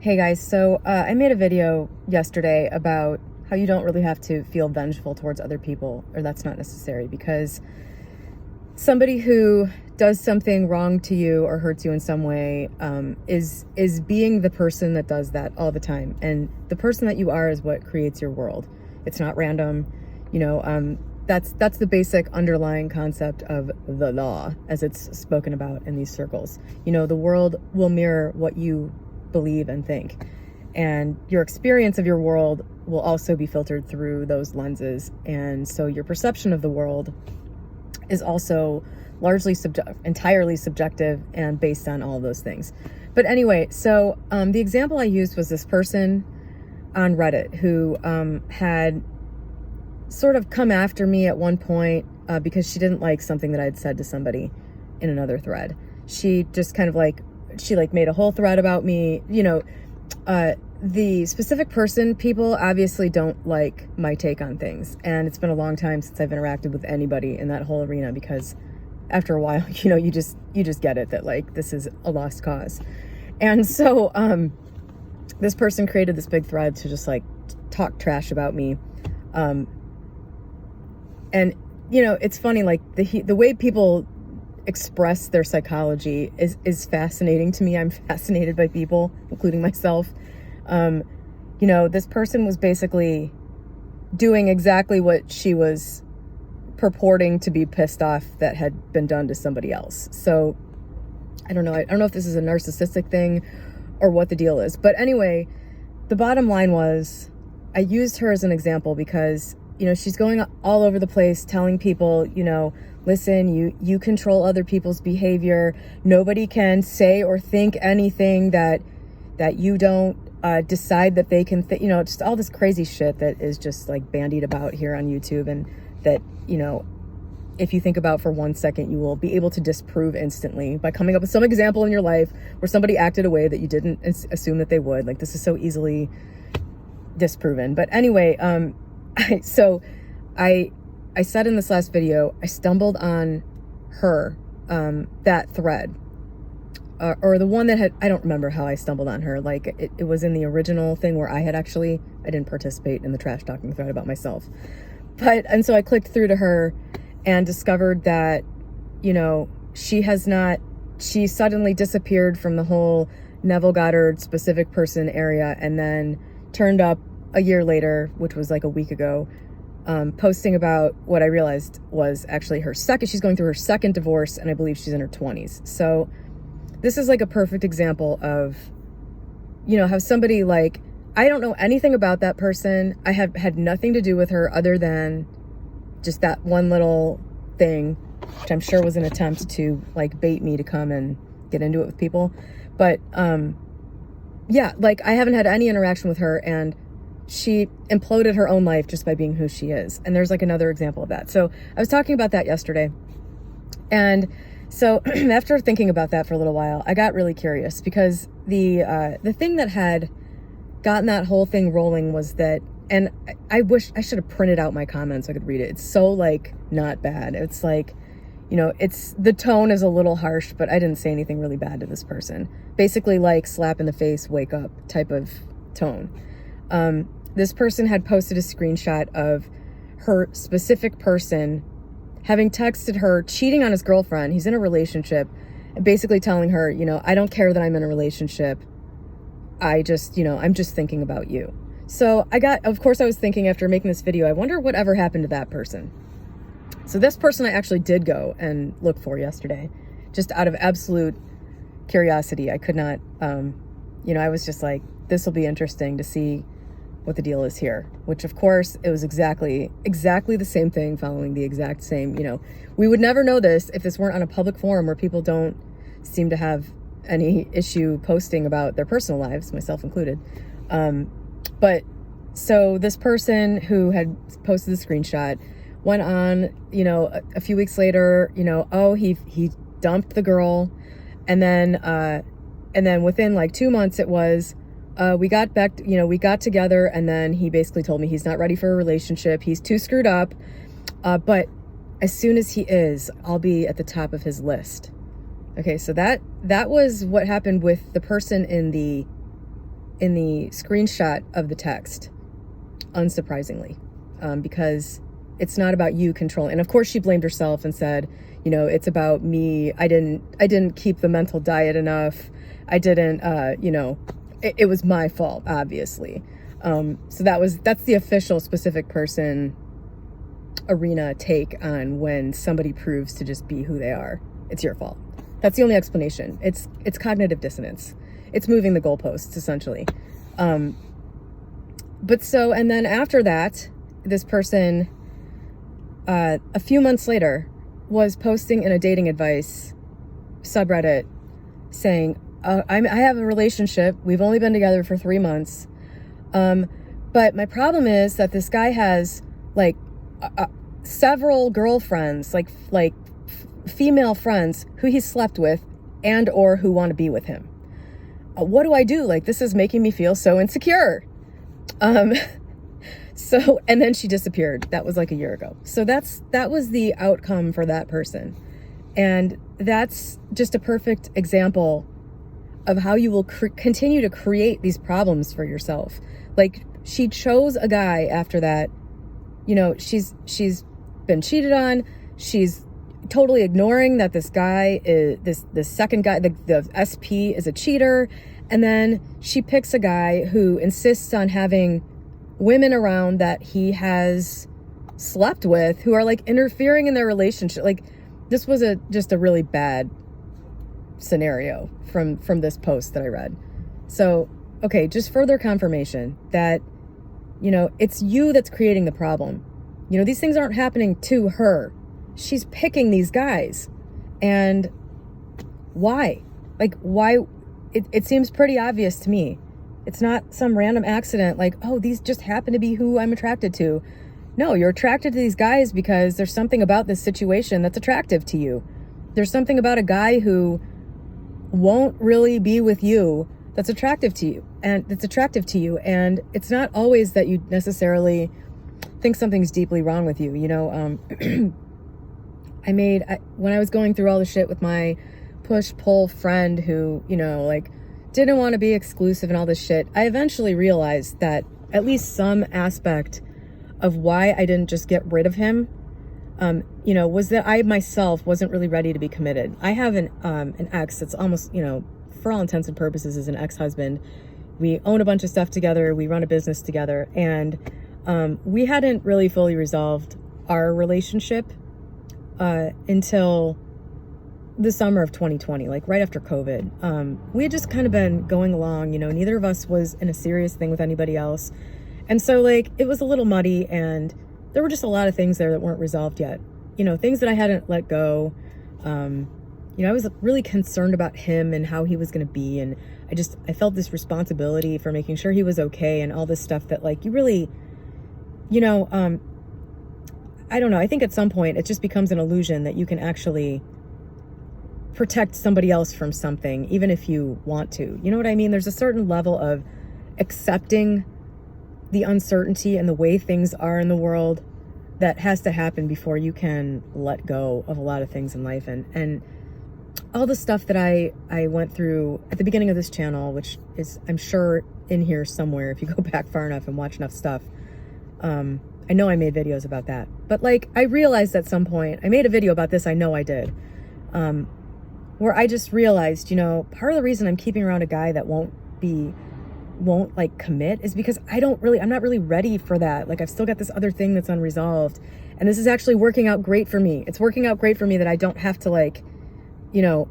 Hey guys, so I made a video yesterday about how you don't really have to feel vengeful towards other people, or that's not necessary, because somebody who does something wrong to you or hurts you in some way is being the person that does that all the time. And the person that you are is what creates your world. It's not random. That's the basic underlying concept of the law as it's spoken about in these circles. The world will mirror what you believe and think, and your experience of your world will also be filtered through those lenses, and so your perception of the world is also largely entirely subjective and based on all of those things. But anyway, so the example I used was this person on Reddit who had sort of come after me at one point because she didn't like something that I'd said to somebody in another thread. She just kind of made a whole thread about me. The specific person, people obviously don't like my take on things, and it's been a long time since I've interacted with anybody in that whole arena, because after a while, you just get it that this is a lost cause. And so this person created this big thread to just talk trash about me, and it's funny, the way people express their psychology is fascinating to me. I'm fascinated by people, including myself. This person was basically doing exactly what she was purporting to be pissed off that had been done to somebody else. So I don't know if this is a narcissistic thing or what the deal is. But anyway, the bottom line was, I used her as an example because, she's going all over the place telling people, listen, you control other people's behavior. Nobody can say or think anything that you don't decide that they can, just all this crazy shit that is just bandied about here on YouTube, and that, if you think about for 1 second, you will be able to disprove instantly by coming up with some example in your life where somebody acted a way that you didn't assume that they would. This is so easily disproven. But anyway, so I said in this last video, I stumbled on her, that thread, or the one that I don't remember how I stumbled on her. It was in the original thing where I didn't participate in the trash talking thread about myself. And so I clicked through to her and discovered that, she suddenly disappeared from the whole Neville Goddard specific person area, and then turned up a year later, which was a week ago, posting about what I realized was actually she's going through her second divorce, and I believe she's in her 20s. So this is a perfect example of, how somebody I don't know anything about that person. I have had nothing to do with her other than just that one little thing, which I'm sure was an attempt to bait me to come and get into it with people. But yeah, I haven't had any interaction with her, and she imploded her own life just by being who she is. And there's another example of that. So I was talking about that yesterday. And so after thinking about that for a little while, I got really curious, because the thing that had gotten that whole thing rolling was that, and I wish I should have printed out my comments so I could read it. It's so not bad. It's it's, the tone is a little harsh, but I didn't say anything really bad to this person. Basically slap in the face, wake up type of tone. This person had posted a screenshot of her specific person having texted her, cheating on his girlfriend. He's in a relationship, and basically telling her, I don't care that I'm in a relationship. I'm just thinking about you. So of course I was thinking, after making this video, I wonder whatever happened to that person. So this person I actually did go and look for yesterday, just out of absolute curiosity. I could not, I was just this will be interesting to see what the deal is here, which of course it was exactly the same thing, following the exact same, we would never know this if this weren't on a public forum where people don't seem to have any issue posting about their personal lives, myself included. But so this person who had posted the screenshot went on, a few weeks later, he dumped the girl. And then within 2 months, it was, we got back, we got together, and then he basically told me he's not ready for a relationship. He's too screwed up. But as soon as he is, I'll be at the top of his list. Okay, so that was what happened with the person in the in the screenshot of the text, unsurprisingly, because it's not about you controlling. And of course she blamed herself and said, you know, it's about me. I didn't keep the mental diet enough. I didn't, you know, it was my fault, obviously. So that's the official specific person arena take on when somebody proves to just be who they are. It's your fault. That's the only explanation. It's cognitive dissonance. It's moving the goalposts, essentially. But so, and then after that, this person, a few months later, was posting in a dating advice subreddit saying, I have a relationship. We've only been together for 3 months. But my problem is that this guy has like several girlfriends, like female friends who he slept with and or who want to be with him. What do I do? Like, this is making me feel so insecure. So, and then she disappeared. That was like a year ago. So that was the outcome for that person. And that's just a perfect example of how you will continue to create these problems for yourself. Like, she chose a guy after that. You know, she's been cheated on. She's totally ignoring that this guy is this second guy, the SP is a cheater. And then she picks a guy who insists on having women around that he has slept with who are like interfering in their relationship. Like, this was just a really bad scenario from this post that I read. So, okay, just further confirmation that, you know, it's you that's creating the problem. You know, these things aren't happening to her. She's picking these guys. And why? Like, why? It seems pretty obvious to me. It's not some random accident like, oh, these just happen to be who I'm attracted to. No, you're attracted to these guys because there's something about this situation that's attractive to you. There's something about a guy who won't really be with you that's attractive to you. And it's not always that you necessarily think something's deeply wrong with you. You know, when I was going through all the shit with my push-pull friend who, you know, like, didn't want to be exclusive and all this shit, I eventually realized that at least some aspect of why I didn't just get rid of him, you know, was that I myself wasn't really ready to be committed. I have an ex that's almost, you know, for all intents and purposes is an ex-husband. We own a bunch of stuff together. We run a business together. And we hadn't really fully resolved our relationship until the summer of 2020, like right after COVID. We had just kind of been going along, you know, neither of us was in a serious thing with anybody else. And so, like, it was a little muddy, and there were just a lot of things there that weren't resolved yet. You know, things that I hadn't let go. You know, I was really concerned about him and how he was going to be. And I felt this responsibility for making sure he was okay and all this stuff that, like, you really, you know, I don't know. I think at some point it just becomes an illusion that you can actually protect somebody else from something, even if you want to. You know what I mean? There's a certain level of accepting the uncertainty and the way things are in the world that has to happen before you can let go of a lot of things in life. And all the stuff that I went through at the beginning of this channel, which is, I'm sure, in here somewhere if you go back far enough and watch enough stuff. I know I made videos about that. But, like, I realized at some point, I made a video about this, I know I did, where I just realized, you know, part of the reason I'm keeping around a guy that won't like commit is because I'm not really ready for that. Like, I've still got this other thing that's unresolved, and this is actually working out great for me. It's working out great for me that I don't have to, like, you know,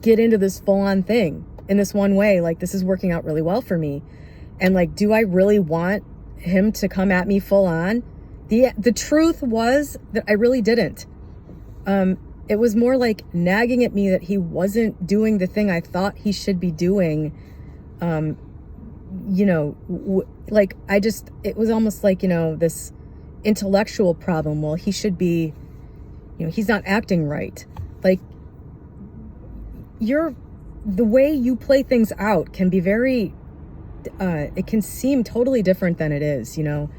get into this full-on thing in this one way. Like, this is working out really well for me. And, like, do I really want him to come at me full on? The truth was that I really didn't. It was more like nagging at me that he wasn't doing the thing I thought he should be doing. You know, like, it was almost like, you know, this intellectual problem. Well, he should be, you know, he's not acting right. Like, the way you play things out can be very, it can seem totally different than it is. You know,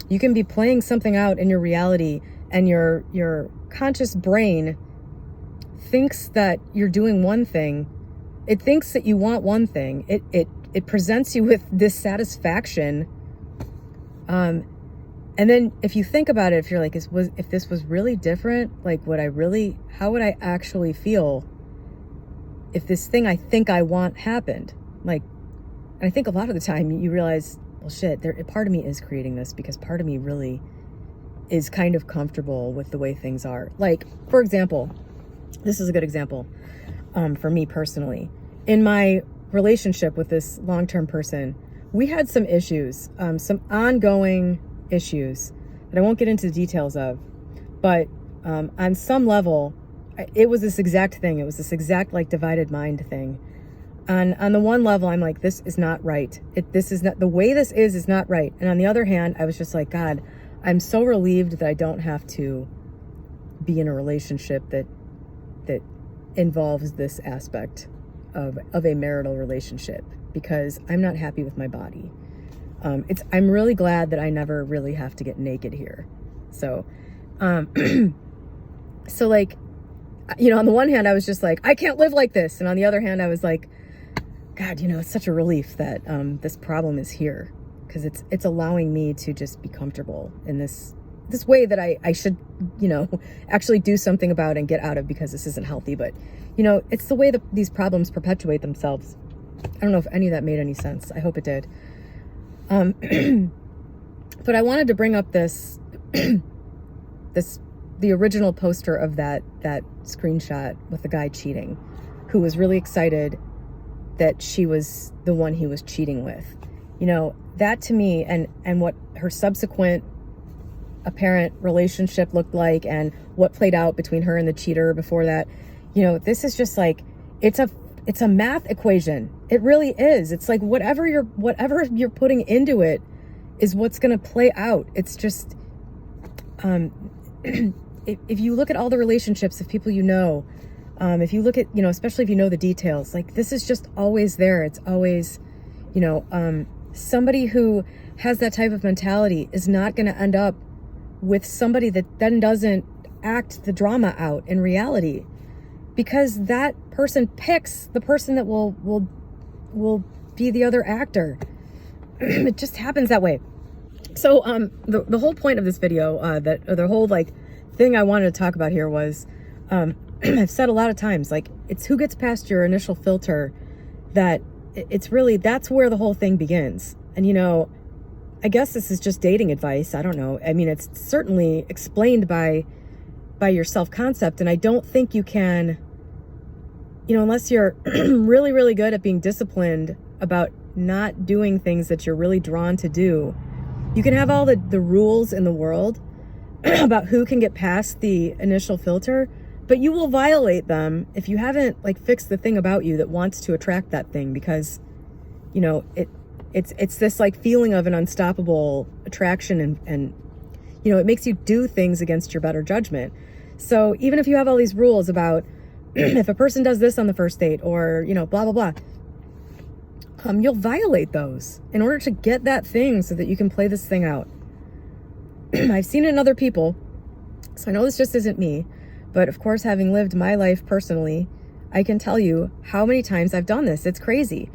you can be playing something out in your reality, and your conscious brain thinks that you're doing one thing. It thinks that you want one thing. It it presents you with dissatisfaction. And then if you think about it, if you're like, if this was really different, like how would I actually feel if this thing I think I want happened? Like, and I think a lot of the time you realize, well, shit, part of me is creating this because part of me really is kind of comfortable with the way things are. Like, for example, this is a good example for me personally. In my relationship with this long-term person, we had some issues, some ongoing issues that I won't get into the details of, but on some level, it was this exact thing. It was this exact like divided mind thing. On the one level, I'm like, this is not right. This is not the way this is not right. And on the other hand, I was just like, God, I'm so relieved that I don't have to be in a relationship that involves this aspect of a marital relationship, because I'm not happy with my body. I'm really glad that I never really have to get naked here. So, so like, you know, on the one hand, I was just like, I can't live like this. And on the other hand, I was like, God, you know, it's such a relief that this problem is here, because it's allowing me to just be comfortable in this way that I should, you know, actually do something about and get out of, because this isn't healthy. But, you know, it's the way that these problems perpetuate themselves. I don't know if any of that made any sense. I hope it did. But I wanted to bring up the original poster of that screenshot with the guy cheating, who was really excited that she was the one he was cheating with. You know, that to me, and what her subsequent apparent relationship looked like, and what played out between her and the cheater before that, you know, this is just like, it's a math equation. It really is. It's like whatever you're putting into it is what's going to play out. It's just, if you look at all the relationships of people, you know, if you look at, you know, especially if you know the details, like this is just always there. It's always, you know, somebody who has that type of mentality is not going to end up with somebody that then doesn't act the drama out in reality, because that person picks the person that will be the other actor. It just happens that way. So the whole point of this video, the whole like thing I wanted to talk about here was, I've said a lot of times, like, it's who gets past your initial filter, that it's really, that's where the whole thing begins. And, you know, I guess this is just dating advice. I don't know. I mean, it's certainly explained by your self-concept. And I don't think you can, you know, unless you're really, really good at being disciplined about not doing things that you're really drawn to do. You can have all the rules in the world about who can get past the initial filter, but you will violate them if you haven't like fixed the thing about you that wants to attract that thing, because, you know, it's this like feeling of an unstoppable attraction, and you know, it makes you do things against your better judgment. So even if you have all these rules about if a person does this on the first date, or, you know, blah, blah, blah, you'll violate those in order to get that thing so that you can play this thing out. I've seen it in other people, so I know this just isn't me, but of course, having lived my life personally, I can tell you how many times I've done this. It's crazy.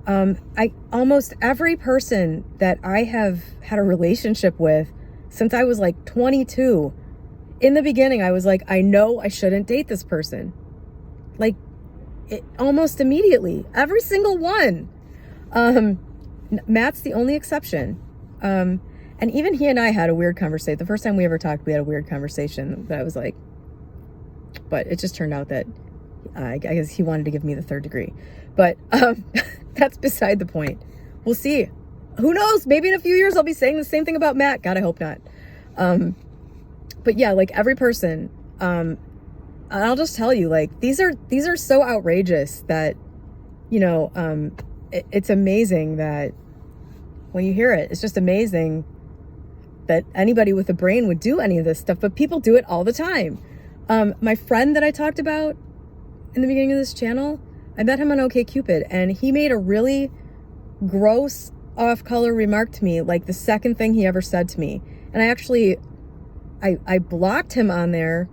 Almost every person that I have had a relationship with since I was like 22, in the beginning, I was like, I know I shouldn't date this person. Like, almost immediately, every single one. Matt's the only exception. And even he and I had a weird conversation. The first time we ever talked, we had a weird conversation that I was like, but it just turned out that I guess he wanted to give me the third degree. But that's beside the point. We'll see. Who knows? Maybe in a few years I'll be saying the same thing about Matt. God, I hope not. But yeah, like every person, I'll just tell you, like, these are so outrageous that, you know, it's amazing that when you hear it, it's just amazing that anybody with a brain would do any of this stuff, but people do it all the time. My friend that I talked about in the beginning of this channel, I met him on OkCupid, and he made a really gross, off-color remark to me, like the second thing he ever said to me. And I blocked him on there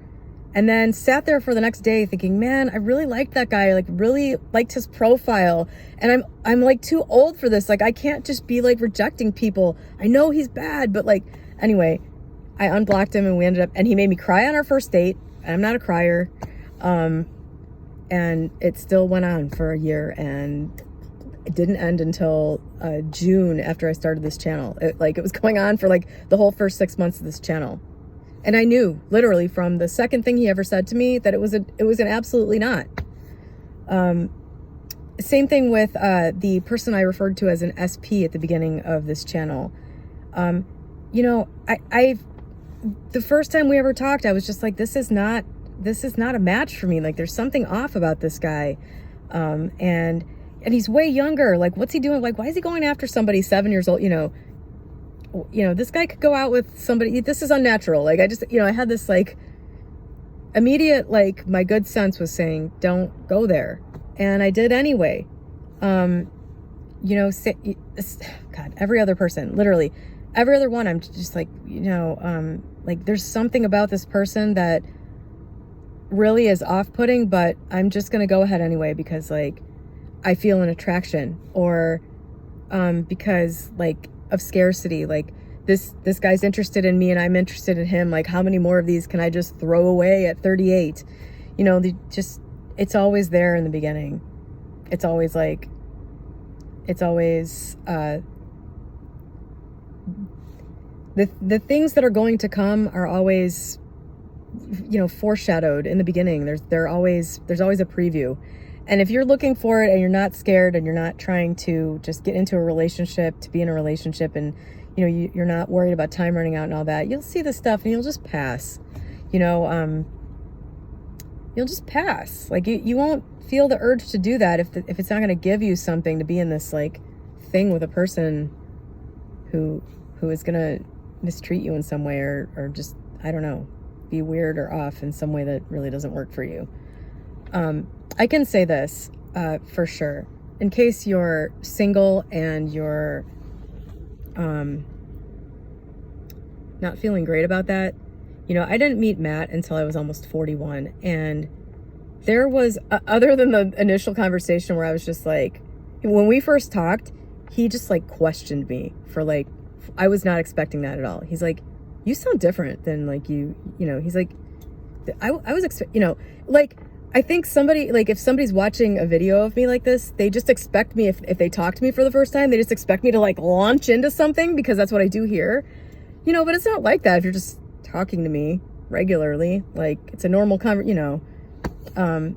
And then sat there for the next day thinking, man, I really liked that guy. I like really liked his profile. And I'm like too old for this. Like, I can't just be like rejecting people. I know he's bad, but like, anyway, I unblocked him and we ended up, and he made me cry on our first date. I'm not a crier. And it still went on for a year, and it didn't end until June after I started this channel. It was going on for like the whole first 6 months of this channel. And I knew literally from the second thing he ever said to me that it was an absolutely not. Same thing with the person I referred to as an SP at the beginning of this channel. You know, the first time we ever talked, I was just like, this is not a match for me. Like, there's something off about this guy. And he's way younger. Like, what's he doing? Like, why is he going after somebody 7 years old? You know, this guy could go out with somebody. This is unnatural. Like, I just, I had this like immediate, like, my good sense was saying, don't go there. And I did anyway. God, every other person, literally every other one, I'm just like, like there's something about this person that really is off-putting, but I'm just going to go ahead anyway because like I feel an attraction, or because like of scarcity, like this guy's interested in me and I'm interested in him. Like, how many more of these can I just throw away at 38? It's always there in the beginning. It's always the things that are going to come are always, foreshadowed in the beginning. There's always a preview. And if you're looking for it and you're not scared and you're not trying to just get into a relationship to be in a relationship, and you're not worried about time running out and all that, you'll see the stuff and you'll just pass. You'll just pass. Like, you won't feel the urge to do that if it's not going to give you something to be in this like thing with a person who is going to mistreat you in some way, or just, I don't know, be weird or off in some way that really doesn't work for you. I can say this for sure, in case you're single and you're not feeling great about that. I didn't meet Matt until I was almost 41, and there was, other than the initial conversation where I was just like, when we first talked, he just like questioned me for like, I was not expecting that at all. He's like, you sound different than like he's like, I was like, I think somebody, like, if somebody's watching a video of me like this, they just expect me, if they talk to me for the first time, they just expect me to like launch into something because that's what I do here, but it's not like that. If you're just talking to me regularly, like, it's a normal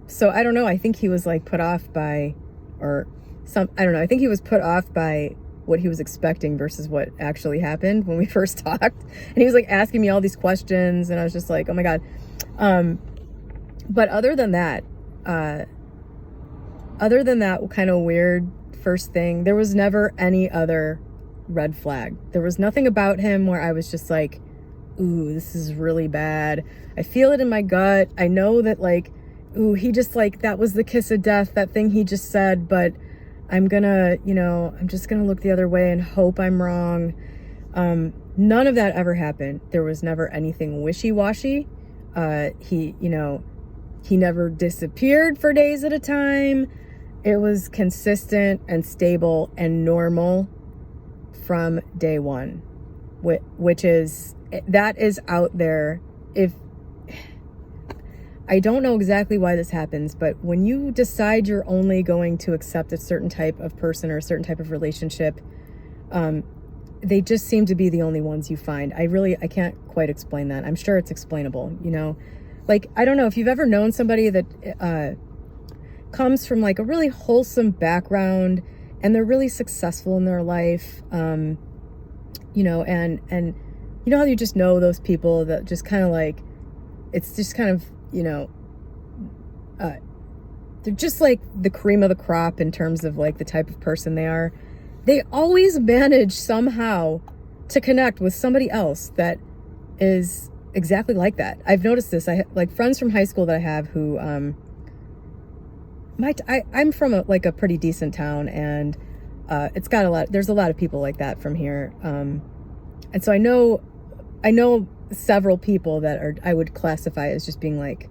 so I don't know. I think he was like put off by, I don't know. I think he was put off by what he was expecting versus what actually happened when we first talked. And he was like asking me all these questions, and I was just like, oh my God. But other than that kind of weird first thing, there was never any other red flag. There was nothing about him where I was just like, ooh, this is really bad. I feel it in my gut. I know that like, ooh, he just like, that was the kiss of death, that thing he just said, but I'm just gonna look the other way and hope I'm wrong. None of that ever happened. There was never anything wishy-washy. He never disappeared for days at a time. It was consistent and stable and normal from day one, that is out there. If I don't know exactly why this happens, but when you decide you're only going to accept a certain type of person or a certain type of relationship, they just seem to be the only ones you find. I can't quite explain that. I'm sure it's explainable, Like, I don't know if you've ever known somebody that comes from like a really wholesome background and they're really successful in their life, and you know how you just know those people that just kind of like, it's just kind of, they're just like the cream of the crop in terms of like the type of person they are. They always manage somehow to connect with somebody else that is exactly like that. I've noticed this. I like friends from high school that I have who, I'm from a pretty decent town, and there's a lot of people like that from here. And so I know I know several people that are, I would classify as just being like,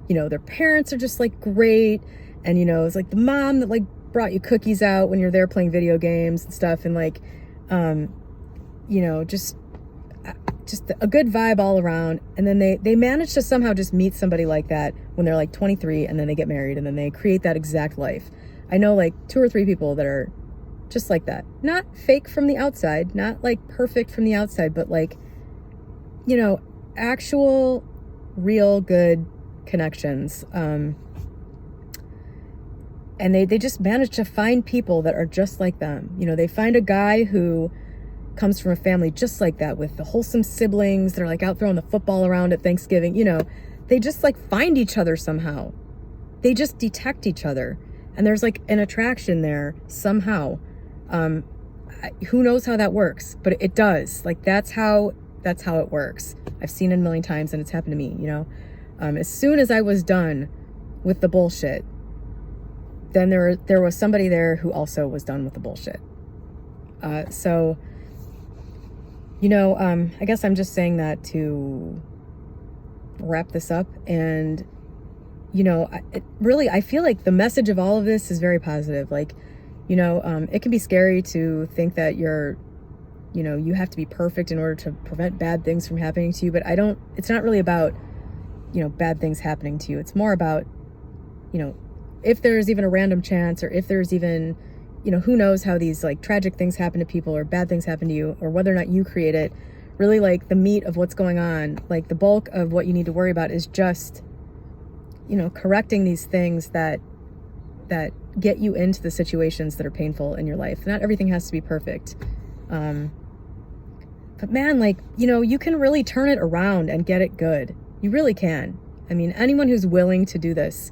you know, their parents are just like great. And, you know, it's like the mom that like brought you cookies out when you're there playing video games and stuff. And like, you know, just a good vibe all around. And then they manage to somehow just meet somebody like that when they're like 23, and then they get married, and then they create that exact life. I know like 2 or 3 people that are just like that. Not fake from the outside, not like perfect from the outside, but like, you know, actual, real good connections. And they just manage to find people that are just like them. You know, they find a guy who comes from a family just like that, with the wholesome siblings. They're like out throwing the football around at Thanksgiving. You know, they just like find each other somehow. They just detect each other. And there's like an attraction there somehow. Who knows how that works, but it does. Like that's how it works. I've seen it a million times, and it's happened to me, you know. As soon as I was done with the bullshit, then there was somebody there who also was done with the bullshit. So, you know, I guess I'm just saying that to wrap this up. And, you know, I feel like the message of all of this is very positive. Like, you know, it can be scary to think that you have to be perfect in order to prevent bad things from happening to you. But it's not really about, you know, bad things happening to you. It's more about, you know, if there's even a random chance, or if there's even, you know, who knows how these like tragic things happen to people, or bad things happen to you, or whether or not you create it. Really, like the meat of what's going on, like the bulk of what you need to worry about is just, you know, correcting these things that get you into the situations that are painful in your life. Not everything has to be perfect. But man, like, you know, you can really turn it around and get it good. You really can. I mean, anyone who's willing to do this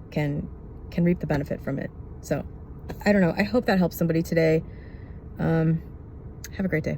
can reap the benefit from it. So, I don't know. I hope that helps somebody today. Have a great day.